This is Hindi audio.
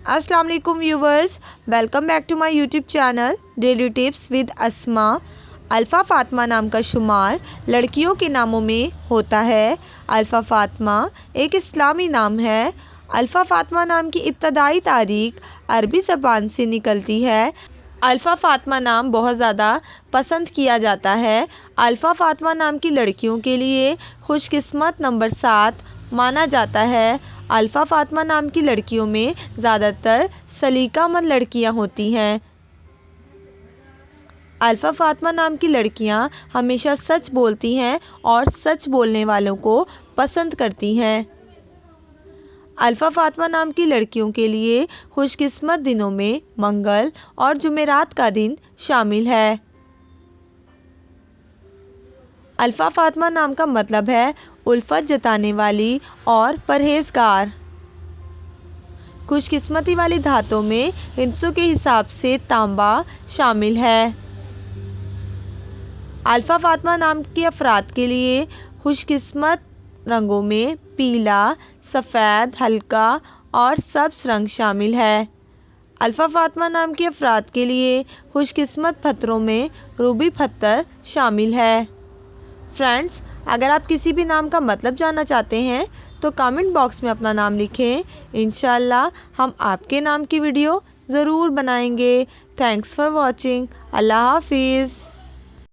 अस्सलाम वालेकुम viewers, welcome back to my YouTube channel daily tips with Asma. Alfa Fatima नाम का शुमार लड़कियों के नामों में होता है। अल्फ़ा फ़ातिमा एक इस्लामी नाम है। अल्फ़ा फ़ातिमा नाम की इब्तदाई तारीख अरबी ज़बान से निकलती है। अल्फ़ा फ़ातिमा नाम बहुत ज़्यादा पसंद किया जाता है। अल्फ़ा फ़ातिमा नाम की लड़कियों के लिए खुशकिस्मत नंबर 7 माना जाता है। अल्फ़ा फ़ातिमा नाम की लड़कियों में ज़्यादातर सलीकामंद लड़कियां होती हैं। अल्फ़ा फ़ातिमा नाम की लड़कियां हमेशा सच बोलती हैं और सच बोलने वालों को पसंद करती हैं। अल्फ़ा फ़ातिमा नाम की लड़कियों के लिए खुशकिस्मत दिनों में मंगल और जुमेरात का दिन शामिल है। अल्फ़ा फ़ातिमा नाम का मतलब है उल्फत जताने वाली और परहेज़गार। खुशकिस्मती वाली धातों में हिस्सों के हिसाब से तांबा शामिल है। अल्फ़ा फ़ातिमा नाम के अफराद के लिए खुशकिस्मत रंगों में पीला, सफ़ेद, हल्का और सब्ज़ रंग शामिल है। अल्फ़ा फ़ातिमा नाम के अफराद के लिए खुशकिस्मत पत्थरों में रूबी पत्थर शामिल है। फ्रेंड्स, अगर आप किसी भी नाम का मतलब जानना चाहते हैं तो कमेंट बॉक्स में अपना नाम लिखें। इंशाल्लाह हम आपके नाम की वीडियो ज़रूर बनाएंगे। Thanks for watching. अल्लाह हाफिज़।